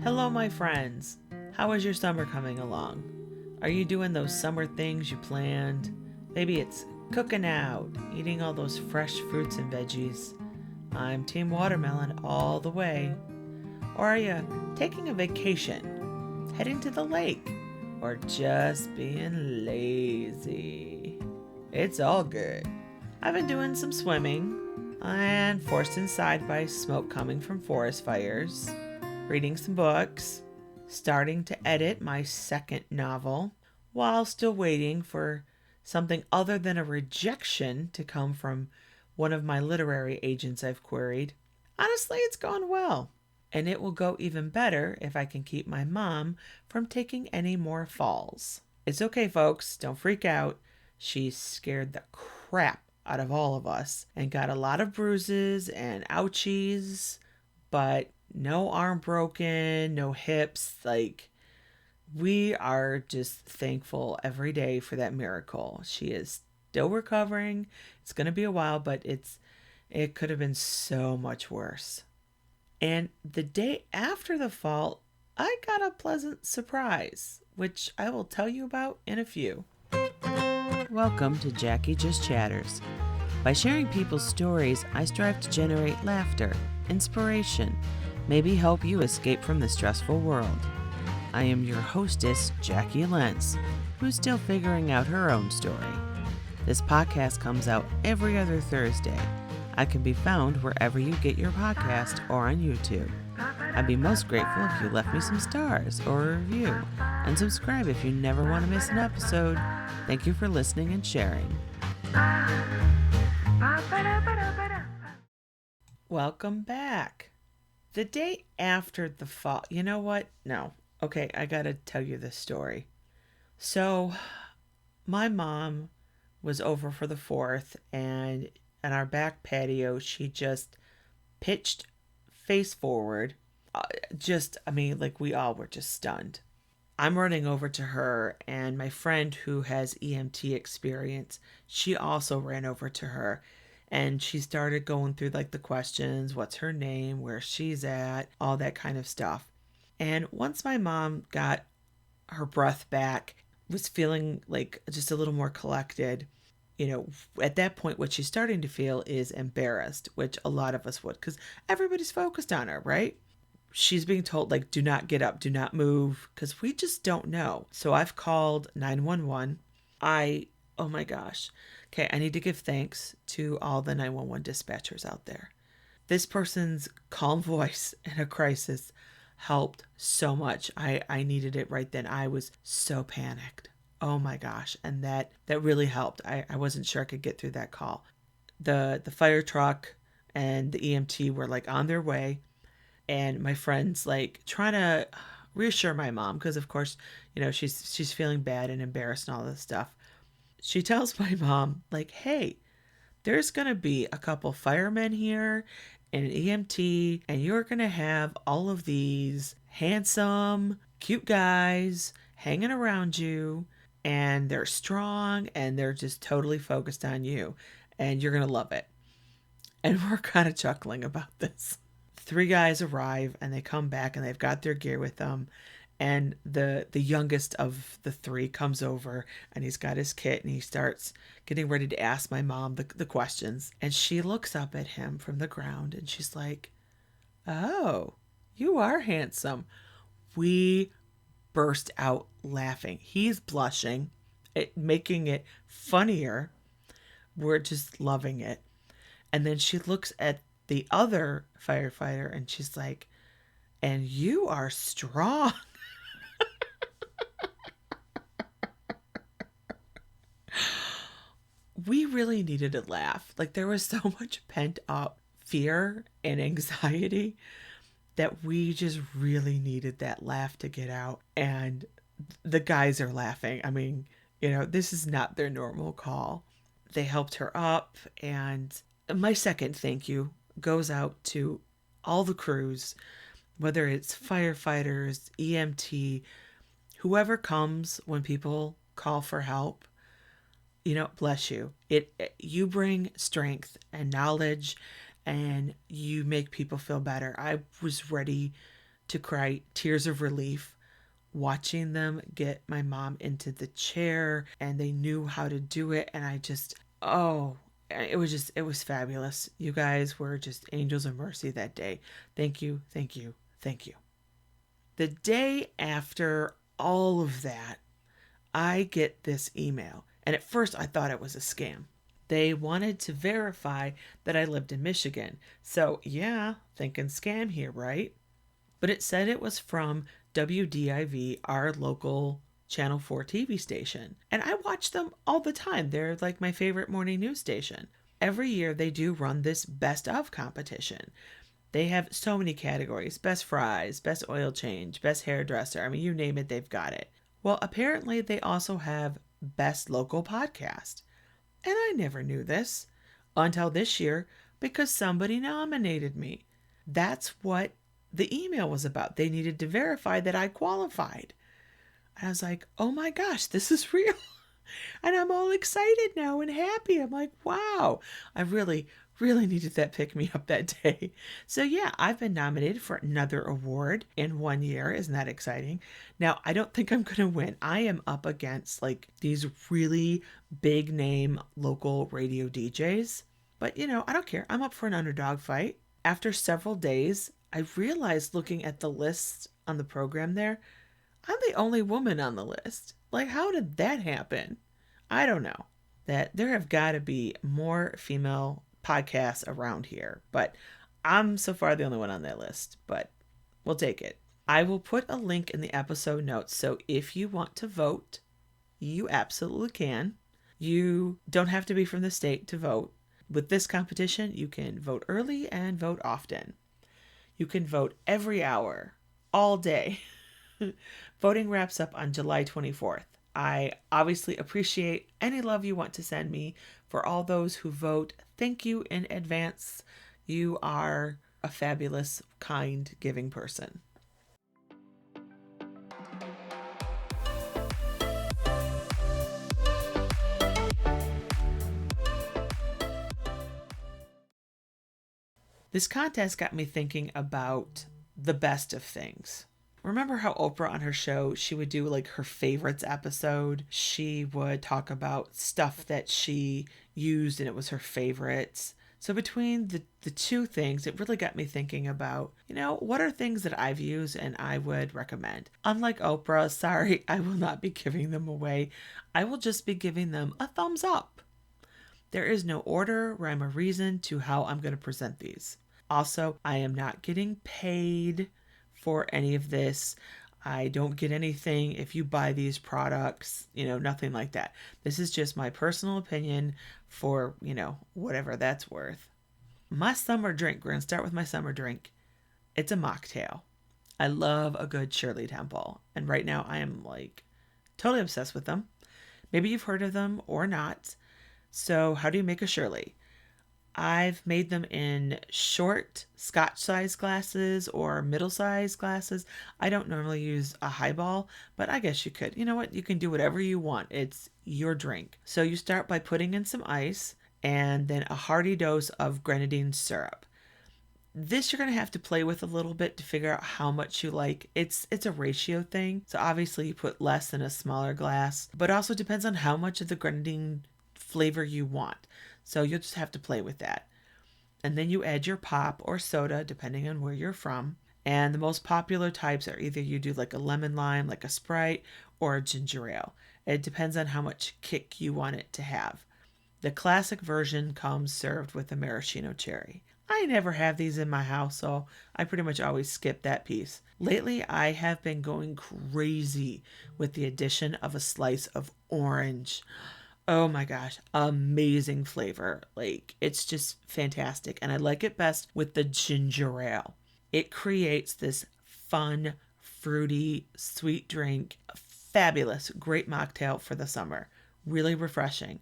Hello, my friends. How is your summer coming along? Are you doing those summer things you planned? Maybe it's cooking out, eating all those fresh fruits and veggies. I'm Team Watermelon all the way. Or are you taking a vacation, heading to the lake, or just being lazy? It's all good. I've been doing some swimming and forced inside by smoke coming from forest fires, reading some books, starting to edit my second novel, while still waiting for something other than a rejection to come from one of my literary agents I've queried. Honestly, it's gone well. And it will go even better if I can keep my mom from taking any more falls. It's okay, folks. Don't freak out. She scared the crap out of all of us and got a lot of bruises and ouchies, but no arm broken, no hips. We are just thankful every day for that miracle. She is still recovering. It's going to be a while, but it could have been so much worse. And the day after the fall, I got a pleasant surprise, which I will tell you about in a few. Welcome to Jackie Just Chatters. By sharing people's stories, I strive to generate laughter, inspiration, maybe help you escape from the stressful world. I am your hostess, Jackie Lentz, who's still figuring out her own story. This podcast comes out every other Thursday. I can be found wherever you get your podcast or on YouTube. I'd be most grateful if you left me some stars or a review, and subscribe if you never want to miss an episode. Thank you for listening and sharing. Welcome back. The day after the fall, you know what? No. Okay, I gotta tell you this story. So, my mom was over for the 4th, and on our back patio, she just pitched face forward. We all were just stunned. I'm running over to her, and my friend who has EMT experience, she also ran over to her, and she started going through the questions, what's her name, where she's at, all that kind of stuff. And once my mom got her breath back, was feeling just a little more collected, at that point, what she's starting to feel is embarrassed, which a lot of us would, because everybody's focused on her, right? She's being told, do not get up, do not move, because we just don't know. So I've called 911. Oh my gosh. Okay, I need to give thanks to all the 911 dispatchers out there. This person's calm voice in a crisis helped so much. I needed it right then. I was so panicked. Oh my gosh. And that really helped. I wasn't sure I could get through that call. The fire truck and the EMT were on their way. And my friend's trying to reassure my mom because of course, she's feeling bad and embarrassed and all this stuff. She tells my mom hey, there's going to be a couple firemen here and an EMT, and you're going to have all of these handsome, cute guys hanging around you. And they're strong and they're just totally focused on you. And you're going to love it. And we're kind of chuckling about this. 3 guys arrive and they come back and they've got their gear with them. And the youngest of the 3 comes over and he's got his kit and he starts getting ready to ask my mom the questions. And she looks up at him from the ground and she's like, "Oh, you are handsome." We burst out laughing. He's blushing, making it funnier. We're just loving it. And then she looks at the other firefighter and she's like, "And you are strong." We really needed a laugh. There was so much pent up fear and anxiety that we just really needed that laugh to get out. And the guys are laughing. I mean, this is not their normal call. They helped her up. And my second thank you goes out to all the crews, whether it's firefighters, EMT, whoever comes when people call for help. Bless you. You bring strength and knowledge and you make people feel better. I was ready to cry tears of relief watching them get my mom into the chair, and they knew how to do it. And it was fabulous. You guys were just angels of mercy that day. Thank you, thank you, thank you. The day after all of that, I get this email. And at first I thought it was a scam. They wanted to verify that I lived in Michigan. So, yeah, thinking scam here, right? But it said it was from WDIV, our local Channel 4 TV station. And I watch them all the time. They're like my favorite morning news station. Every year they do run this best of competition. They have so many categories: best fries, best oil change, best hairdresser. I mean, you name it, they've got it. Well, apparently they also have best local podcast. And I never knew this until this year because somebody nominated me. That's what the email was about. They needed to verify that I qualified. And I was like, oh my gosh, this is real. And I'm all excited now and happy. I'm like, wow, I really, really needed that pick me up that day. So yeah, I've been nominated for another award in 1 year. Isn't that exciting? Now, I don't think I'm going to win. I am up against like these really big name local radio DJs. But I don't care. I'm up for an underdog fight. After several days, I realized looking at the list on the program there, I'm the only woman on the list. Like, how did that happen? I don't know. That there have got to be more female podcasts around here, but I'm so far the only one on that list, but we'll take it. I will put a link in the episode notes, so if you want to vote, you absolutely can. You don't have to be from the state to vote. With this competition, you can vote early and vote often. You can vote every hour, all day. Voting wraps up on July 24th. I obviously appreciate any love you want to send me. For all those who vote, thank you in advance. You are a fabulous, kind, giving person. This contest got me thinking about the best of things. Remember how Oprah on her show, she would do like her favorites episode? She would talk about stuff that she used and it was her favorites. So between the two things, it really got me thinking about, what are things that I've used and I would recommend? Unlike Oprah, sorry, I will not be giving them away. I will just be giving them a thumbs up. There is no order, rhyme, or reason to how I'm going to present these. Also, I am not getting paid for any of this. I don't get anything if you buy these products, nothing like that. This is just my personal opinion for, whatever that's worth. My summer drink, we're going to start with my summer drink. It's a mocktail. I love a good Shirley Temple. And right now I am like totally obsessed with them. Maybe you've heard of them or not. So how do you make a Shirley? I've made them in short Scotch-sized glasses or middle-sized glasses. I don't normally use a highball, but I guess you could. You know what? You can do whatever you want. It's your drink. So you start by putting in some ice and then a hearty dose of Grenadine syrup. This you're going to have to play with a little bit to figure out how much you like. It's a ratio thing. So obviously you put less in a smaller glass, but also depends on how much of the Grenadine flavor you want. So you'll just have to play with that. And then you add your pop or soda, depending on where you're from. And the most popular types are either you do like a lemon lime, like a Sprite, or a ginger ale. It depends on how much kick you want it to have. The classic version comes served with a maraschino cherry. I never have these in my house, so I pretty much always skip that piece. Lately, I have been going crazy with the addition of a slice of orange. Oh my gosh, amazing flavor. Like, it's just fantastic. And I like it best with the ginger ale. It creates this fun, fruity, sweet drink. Fabulous, great mocktail for the summer. Really refreshing.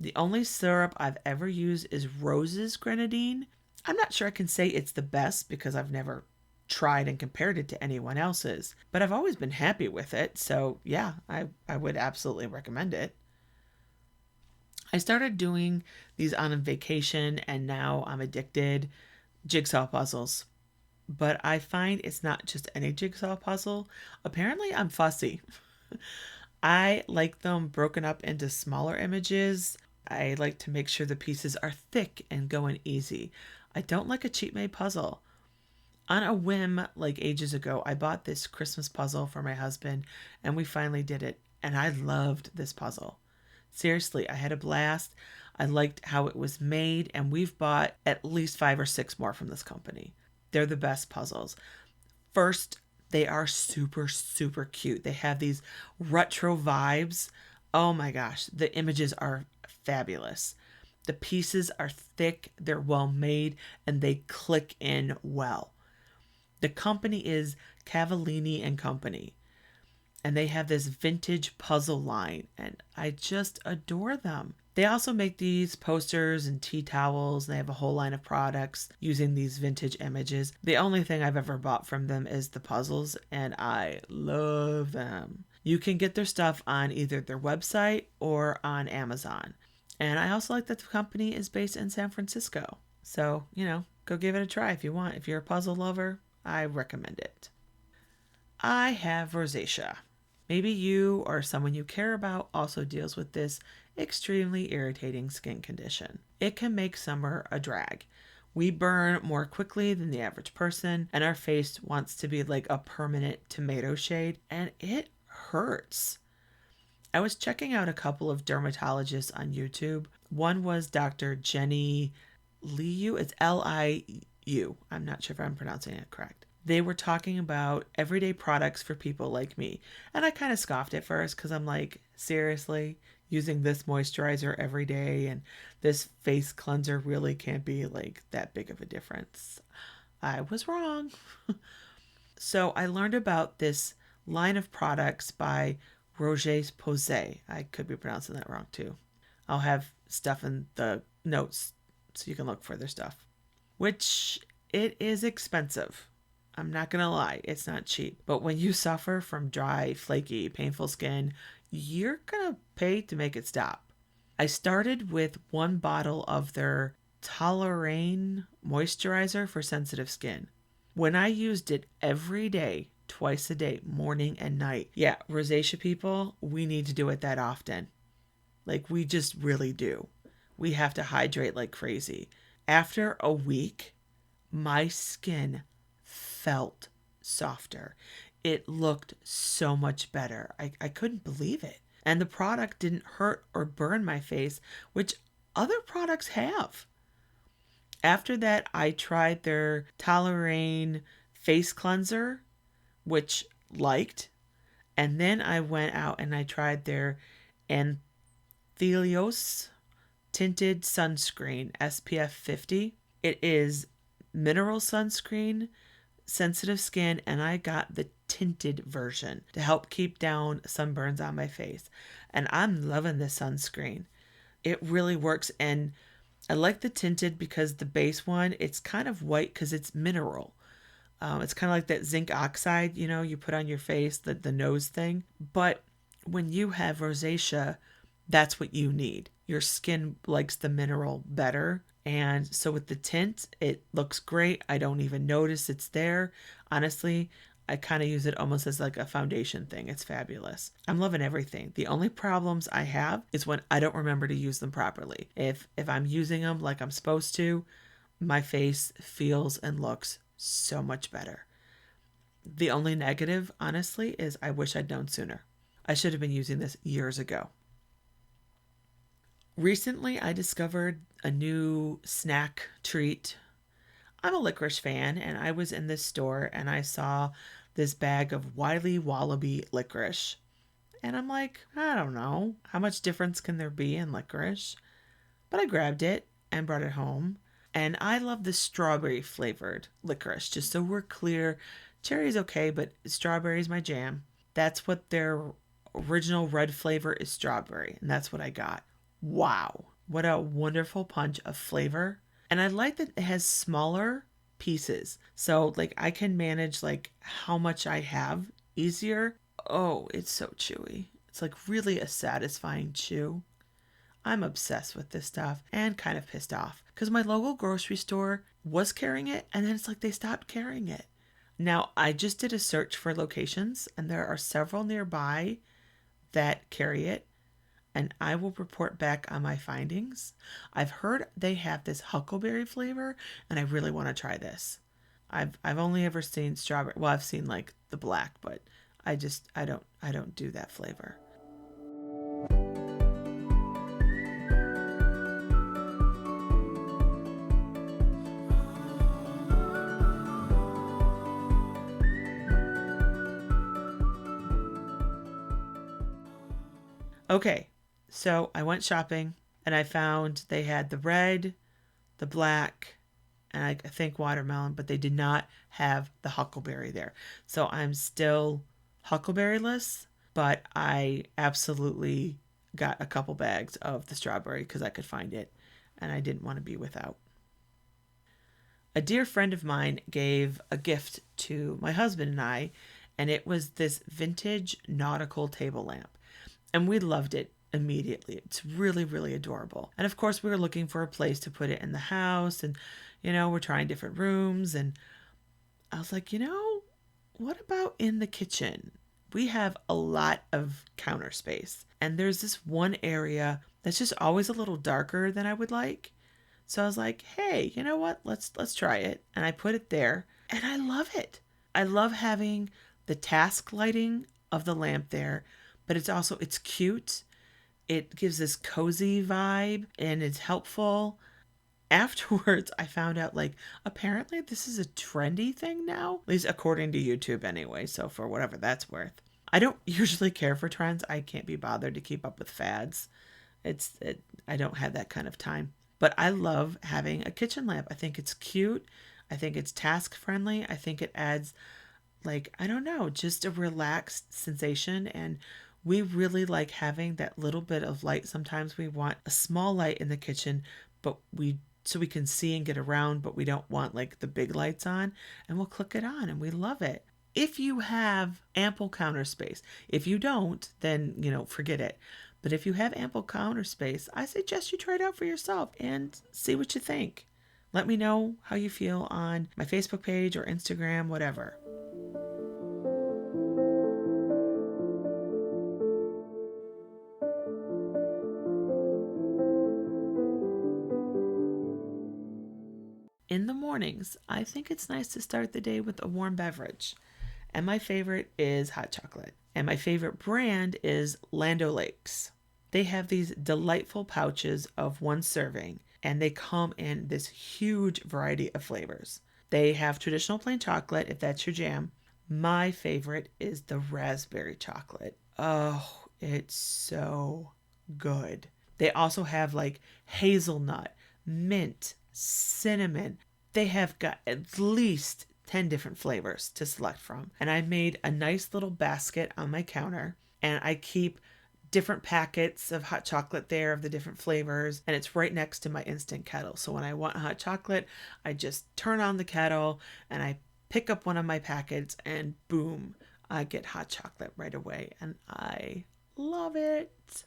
The only syrup I've ever used is Rose's Grenadine. I'm not sure I can say it's the best because I've never tried and compared it to anyone else's. But I've always been happy with it. So yeah, I would absolutely recommend it. I started doing these on a vacation and now I'm addicted. Jigsaw puzzles. but I find it's not just any jigsaw puzzle. Apparently, I'm fussy. I like them broken up into smaller images. I like to make sure the pieces are thick and going easy. I don't like a cheap made puzzle. On a whim, like ages ago, I bought this Christmas puzzle for my husband and we finally did it. And I loved this puzzle. Seriously, I had a blast. I liked how it was made, and we've bought at least 5 or 6 more from this company. They're the best puzzles. First, they are super, super cute. They have these retro vibes. Oh my gosh, the images are fabulous. The pieces are thick, they're well made, and they click in well. The company is Cavallini and Company, and they have this vintage puzzle line, and I just adore them. They also make these posters and tea towels, and they have a whole line of products using these vintage images. The only thing I've ever bought from them is the puzzles, and I love them. You can get their stuff on either their website or on Amazon. And I also like that the company is based in San Francisco. So, go give it a try if you want. If you're a puzzle lover, I recommend it. I have rosacea. Maybe you or someone you care about also deals with this extremely irritating skin condition. It can make summer a drag. We burn more quickly than the average person, and our face wants to be like a permanent tomato shade, and it hurts. I was checking out a couple of dermatologists on YouTube. One was Dr. Jenny Liu. It's Liu. I'm not sure if I'm pronouncing it correct. They were talking about everyday products for people like me. And I kind of scoffed at first because I'm like, seriously? Using this moisturizer every day and this face cleanser really can't be like that big of a difference. I was wrong. So I learned about this line of products by Roche Posay. I could be pronouncing that wrong too. I'll have stuff in the notes so you can look for their stuff. Which it is expensive. I'm not going to lie, it's not cheap. But when you suffer from dry, flaky, painful skin, you're going to pay to make it stop. I started with 1 bottle of their Toleriane moisturizer for sensitive skin. When I used it every day, twice a day, morning and night. Yeah, rosacea people, we need to do it that often. Like, we just really do. We have to hydrate like crazy. After a week, my skin felt softer. It looked so much better. I couldn't believe it. And the product didn't hurt or burn my face, which other products have. After that, I tried their Toleriane face cleanser, which liked. And then I went out and I tried their Anthelios Tinted Sunscreen SPF 50. It is mineral sunscreen, sensitive skin, and I got the tinted version to help keep down sunburns on my face. And I'm loving this sunscreen. It really works, and I like the tinted because the base one, it's kind of white because it's mineral. It's kind of like that zinc oxide, you put on your face, the nose thing. But when you have rosacea, that's what you need. Your skin likes the mineral better. And so with the tint, it looks great. I don't even notice it's there. Honestly, I kind of use it almost as like a foundation thing. It's fabulous. I'm loving everything. The only problems I have is when I don't remember to use them properly. If I'm using them like I'm supposed to, my face feels and looks so much better. The only negative, honestly, is I wish I'd known sooner. I should have been using this years ago. Recently, I discovered a new snack treat. I'm a Licorice fan, and I was in this store and I saw this bag of Wiley Wallaby licorice. And I'm like, I don't know, how much difference can there be in licorice? But I grabbed it and brought it home. And I love the strawberry flavored licorice. Just so we're clear, cherry's okay, but strawberry's my jam. That's what their original red flavor is, strawberry. And that's what I got. Wow, what a wonderful punch of flavor. And I like that it has smaller pieces. So like I can manage like how much I have easier. Oh, it's so chewy. It's like really a satisfying chew. I'm obsessed with this stuff and kind of pissed off because my local grocery store was carrying it, and then it's like they stopped carrying it. Now, I just did a search for locations, and there are several nearby that carry it, and I will report back on my findings. I've heard they have this huckleberry flavor, and I really want to try this. I've only ever seen strawberry. Well, I've seen like the black, but I don't do that flavor. Okay, so I went shopping and I found they had the red, the black, and I think watermelon, but they did not have the huckleberry there. So I'm still huckleberryless, but I absolutely got a couple bags of the strawberry because I could find it and I didn't want to be without. A dear friend of mine gave a gift to my husband and I, and it was this vintage nautical table lamp. And we loved it immediately. It's really, really adorable. And of course, we were looking for a place to put it in the house. And, we're trying different rooms. And I was like, what about in the kitchen? We have a lot of counter space. And there's this one area that's just always a little darker than I would like. So I was like, hey, you know what? Let's try it. And I put it there. And I love it. I love having the task lighting of the lamp there. But it's cute. It gives this cozy vibe and it's helpful. Afterwards, I found out apparently this is a trendy thing now, at least according to YouTube anyway. So for whatever that's worth, I don't usually care for trends. I can't be bothered to keep up with fads. I don't have that kind of time. But I love having a kitchen lamp. I think it's cute. I think it's task friendly. I think it adds I don't know, just a relaxed sensation. And we really like having that little bit of light. Sometimes we want a small light in the kitchen, so we can see and get around, but we don't want the big lights on, and we'll click it on and we love it. If you have ample counter space, if you don't, then, forget it. But if you have ample counter space, I suggest you try it out for yourself and see what you think. Let me know how you feel on my Facebook page or Instagram, whatever. In the mornings, I think it's nice to start the day with a warm beverage. And my favorite is hot chocolate. And my favorite brand is Land O'Lakes. They have these delightful pouches of one serving, and they come in this huge variety of flavors. They have traditional plain chocolate, if that's your jam. My favorite is the raspberry chocolate. Oh, it's so good. They also have hazelnut, mint, cinnamon. They have got at least 10 different flavors to select from. And I made a nice little basket on my counter, and I keep different packets of hot chocolate there of the different flavors, and it's right next to my instant kettle. So when I want hot chocolate, I just turn on the kettle and I pick up one of my packets and boom, I get hot chocolate right away, and I love it.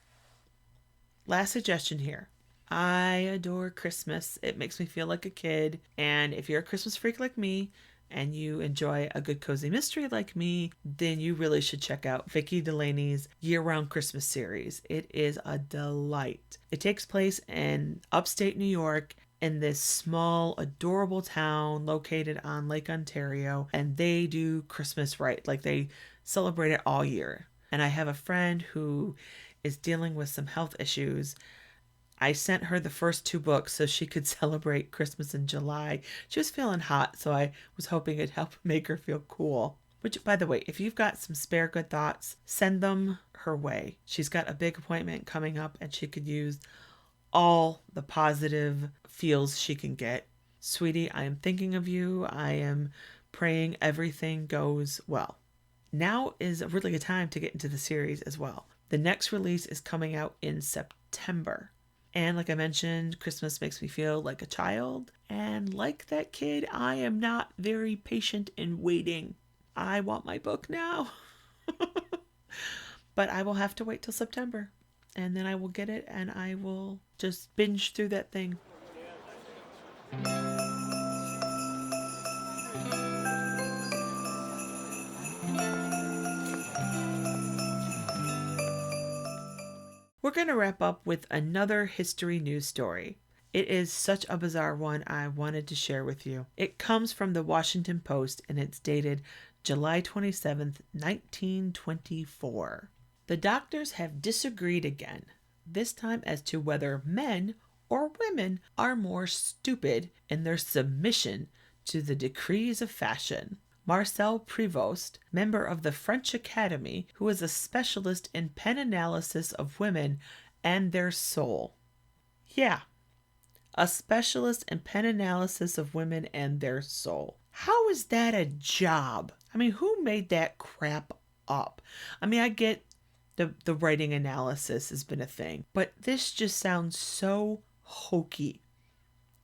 Last suggestion here. I adore Christmas. It makes me feel like a kid. And if you're a Christmas freak like me and you enjoy a good cozy mystery like me, then you really should check out Vicki Delany's year-round Christmas series. It is a delight. It takes place in upstate New York in this small, adorable town located on Lake Ontario, and they do Christmas right. They celebrate it all year. And I have a friend who is dealing with some health issues. I sent her the first 2 books so she could celebrate Christmas in July. She was feeling hot, so I was hoping it'd help make her feel cool. Which, by the way, if you've got some spare good thoughts, send them her way. She's got a big appointment coming up, and she could use all the positive feels she can get. Sweetie, I am thinking of you. I am praying everything goes well. Now is a really good time to get into the series as well. The next release is coming out in September. And like I mentioned, Christmas makes me feel like a child. And like that kid, I am not very patient in waiting. I want my book now. But I will have to wait till September. And then I will get it and I will just binge through that thing. going to wrap up with another history news story. It is such a bizarre one I wanted to share with you. It comes from the Washington Post and it's dated July 27th, 1924. The doctors have disagreed again, this time as to whether men or women are more stupid in their submission to the decrees of fashion. Marcel Prévost, member of the French Academy, who is a specialist in pen analysis of women and their soul. Yeah, a specialist in pen analysis of women and their soul. How is that a job? I mean, who made that crap up? I mean, I get the writing analysis has been a thing, but this just sounds so hokey.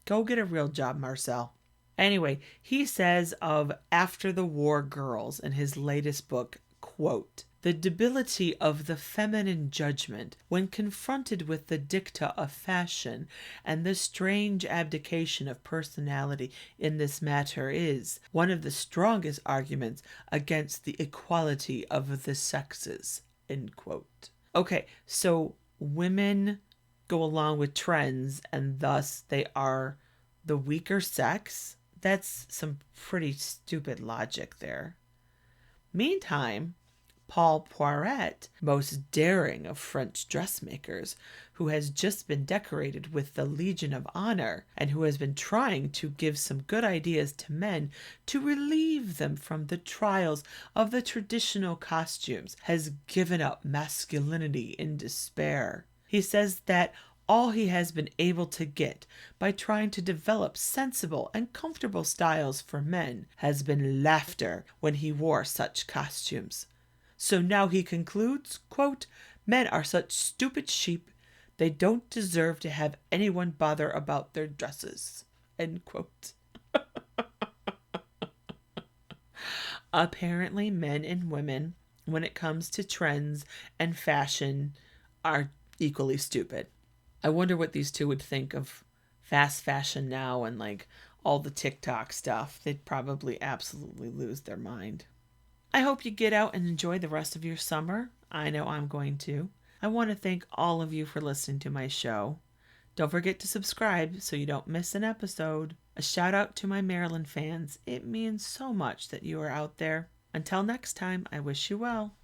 Go get a real job, Marcel. Anyway, he says of After the War Girls in his latest book, quote, "The debility of the feminine judgment when confronted with the dicta of fashion and the strange abdication of personality in this matter is one of the strongest arguments against the equality of the sexes." End quote. Okay, so women go along with trends and thus they are the weaker sex? That's some pretty stupid logic there. Meantime, Paul Poiret, most daring of French dressmakers, who has just been decorated with the Legion of Honor and who has been trying to give some good ideas to men to relieve them from the trials of the traditional costumes, has given up masculinity in despair. He says that all he has been able to get by trying to develop sensible and comfortable styles for men has been laughter when he wore such costumes. So now he concludes, quote, "Men are such stupid sheep, they don't deserve to have anyone bother about their dresses." End quote. Apparently, men and women, when it comes to trends and fashion, are equally stupid. I wonder what these two would think of fast fashion now and like all the TikTok stuff. They'd probably absolutely lose their mind. I hope you get out and enjoy the rest of your summer. I know I'm going to. I want to thank all of you for listening to my show. Don't forget to subscribe so you don't miss an episode. A shout out to my Maryland fans. It means so much that you are out there. Until next time, I wish you well.